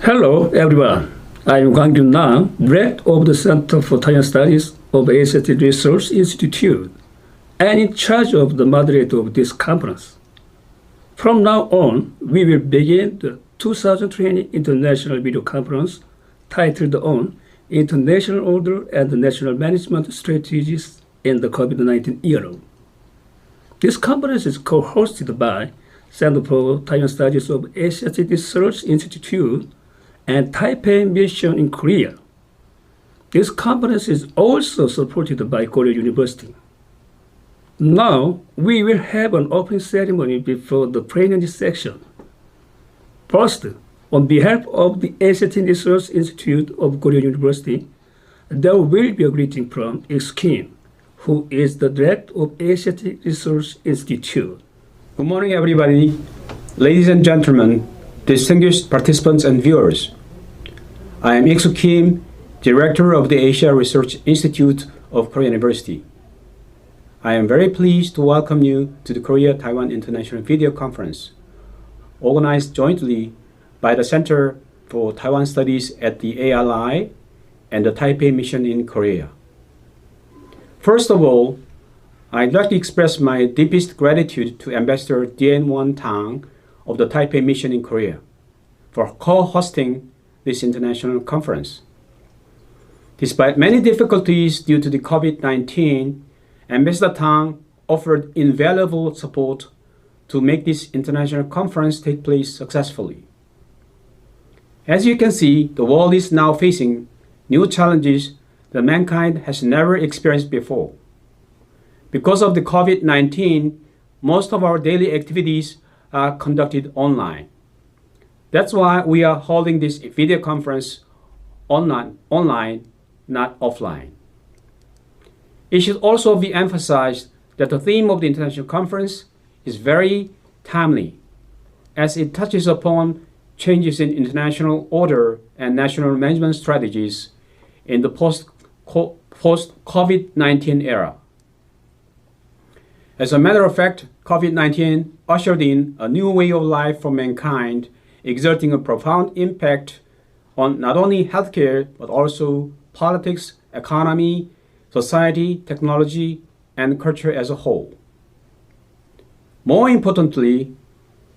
Hello, everyone. I'm Gwang-Gyun Nam, Director of the Center for Taiwan Studies of Asiatic Research Institute, and in charge of the moderator of this conference. From now on, we will begin the 2020 International Video Conference titled on International Order and National Management Strategies in the COVID-19 Era. This conference is co-hosted by Center for Taiwan Studies of Asiatic Research Institute and Taipei Mission in Korea. This conference is also supported by Korea University. Now, we will have an opening ceremony before the plenary section. First, on behalf of the Asiatic Research Institute of Korea University, there will be a greeting from Ik Kim, who is the Director of Asiatic Research Institute. Good morning, everybody. Ladies and gentlemen, distinguished participants and viewers. I am Ik Kim, Director of the Asia Research Institute of Korea University. I am very pleased to welcome you to the Korea-Taiwan International Video Conference, organized jointly by the Center for Taiwan Studies at the ARI and the Taipei Mission in Korea. First of all, I'd like to express my deepest gratitude to Ambassador Dien Won Tang of the Taipei Mission in Korea for co-hosting this international conference. Despite many difficulties due to the COVID-19, Ambassador Tang offered invaluable support to make this international conference take place successfully. As you can see, the world is now facing new challenges that mankind has never experienced before. Because of the COVID-19, most of our daily activities are conducted online. That's why we are holding this video conference online, not offline. It should also be emphasized that the theme of the international conference is very timely, as it touches upon changes in international order and national management strategies in the post-COVID-19 era. As a matter of fact, COVID-19 ushered in a new way of life for mankind, exerting a profound impact on not only healthcare, but also politics, economy, society, technology, and culture as a whole. More importantly,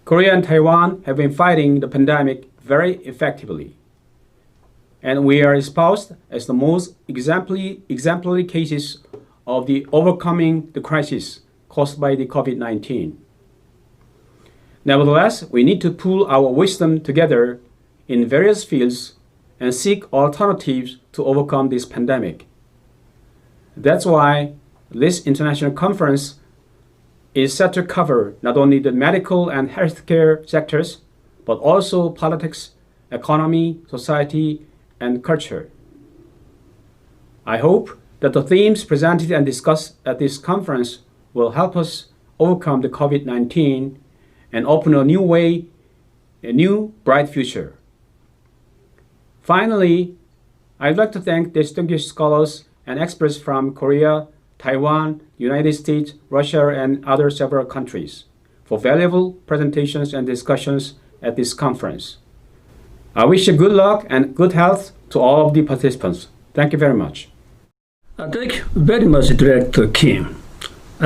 Korea and Taiwan have been fighting the pandemic very effectively, and we are espoused as the most exemplary cases of the overcoming the crisis caused by the COVID-19. Nevertheless, we need to pool our wisdom together in various fields and seek alternatives to overcome this pandemic. That's why this international conference is set to cover not only the medical and healthcare sectors, but also politics, economy, society, and culture. I hope that the themes presented and discussed at this conference will help us overcome the COVID-19 and open a new way, a new bright future. Finally, I'd like to thank distinguished scholars and experts from Korea, Taiwan, United States, Russia, and other several countries for valuable presentations and discussions at this conference. I wish you good luck and good health to all of the participants. Thank you very much. Thank you very much, Director Kim.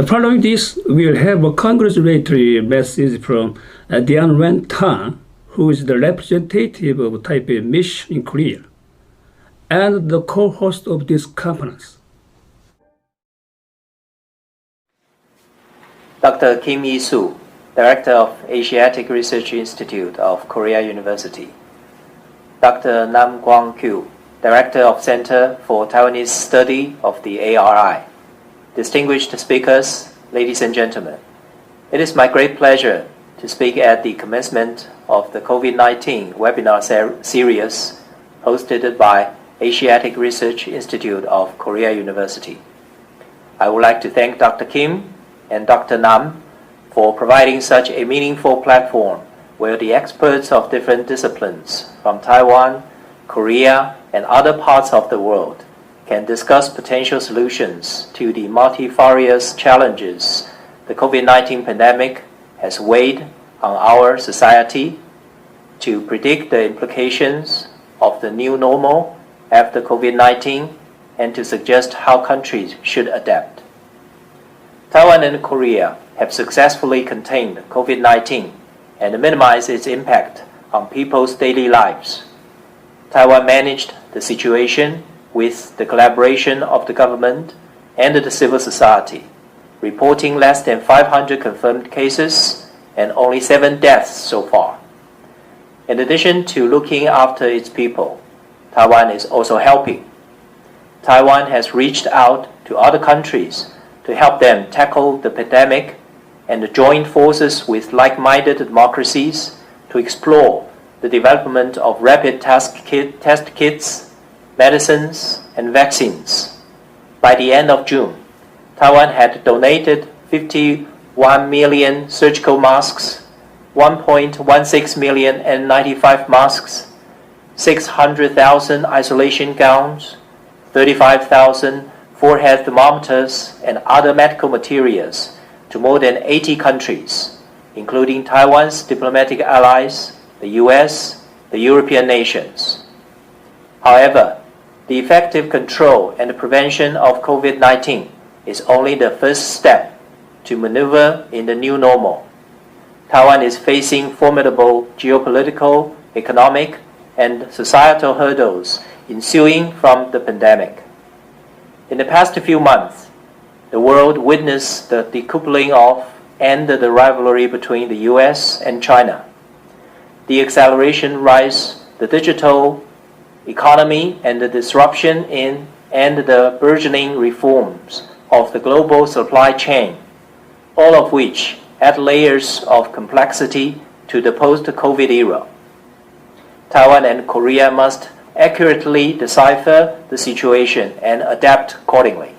Following this, we'll have a congratulatory message from Dien Won Tang, who is the representative of Taipei Mission in Korea and the co-host of this conference. Dr. Kim Yi-soo, Director of Asiatic Research Institute of Korea University. Dr. Nam Kwang-kyu, Director of Center for Taiwanese Study of the ARI. Distinguished speakers, ladies and gentlemen, it is my great pleasure to speak at the commencement of the COVID-19 webinar series hosted by Asiatic Research Institute of Korea University. I would like to thank Dr. Kim and Dr. Nam for providing such a meaningful platform where the experts of different disciplines from Taiwan, Korea, and other parts of the world can discuss potential solutions to the multifarious challenges the COVID-19 pandemic has weighed on our society, to predict the implications of the new normal after COVID-19 and to suggest how countries should adapt. Taiwan and Korea have successfully contained COVID-19 and minimized its impact on people's daily lives. Taiwan managed the situation with the collaboration of the government and the civil society, reporting less than 500 confirmed cases and only 7 deaths so far. In addition to looking after its people, Taiwan is also helping. Taiwan has reached out to other countries to help them tackle the pandemic and join forces with like-minded democracies to explore the development of rapid test kits, medicines, and vaccines. By the end of June, Taiwan had donated 51 million surgical masks, 1.16 million N95 masks, 600,000 isolation gowns, 35,000 forehead thermometers, and other medical materials to more than 80 countries, including Taiwan's diplomatic allies, the US, the European nations. However, the effective control and prevention of COVID-19 is only the first step to maneuver in the new normal. Taiwan is facing formidable geopolitical, economic, and societal hurdles ensuing from the pandemic. In the past few months, the world witnessed the decoupling of and the rivalry between the US and China. The acceleration rise, the digital economy, and the disruption in and the burgeoning reforms of the global supply chain, all of which add layers of complexity to the post-COVID era. Taiwan and Korea must accurately decipher the situation and adapt accordingly.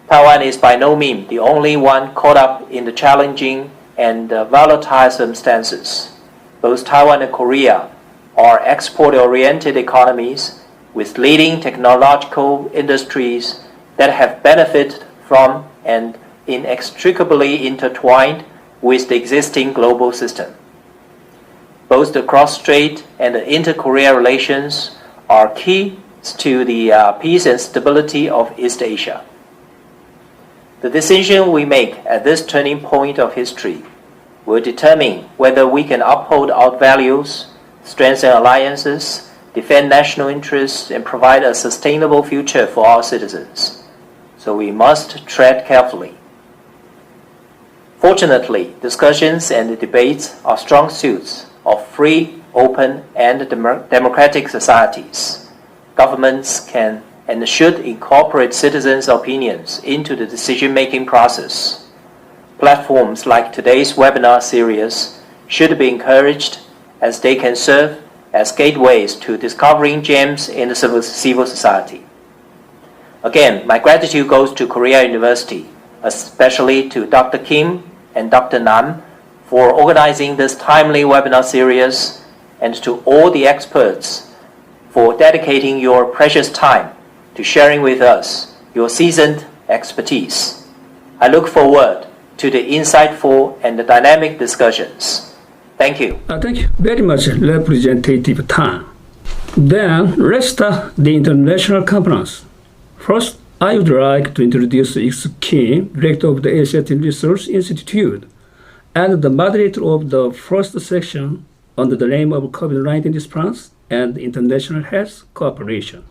Taiwan is by no means the only one caught up in the challenging and volatile circumstances. Both Taiwan and Korea are export-oriented economies with leading technological industries that have benefited from and inextricably intertwined with the existing global system. Both the cross-strait and the inter-Korea relations are key to the peace and stability of East Asia. The decision we make at this turning point of history will determine whether we can uphold our values, strengthen alliances, defend national interests, and provide a sustainable future for our citizens. So we must tread carefully. Fortunately, discussions and debates are strong suits of free, open, and democratic societies. Governments can and should incorporate citizens' opinions into the decision-making process. Platforms like today's webinar series should be encouraged as they can serve as gateways to discovering gems in the civil society. Again, my gratitude goes to Korea University, especially to Dr. Kim and Dr. Nam for organizing this timely webinar series, and to all the experts for dedicating your precious time to sharing with us your seasoned expertise. I look forward to the insightful and the dynamic discussions. Thank you. Thank you very much, Representative Tan. Then let's start the international conference. First, I would like to introduce Ik-Soo Kim, Director of the Asiatic Research Institute, and the moderator of the first section under the name of COVID-19 response and international health cooperation.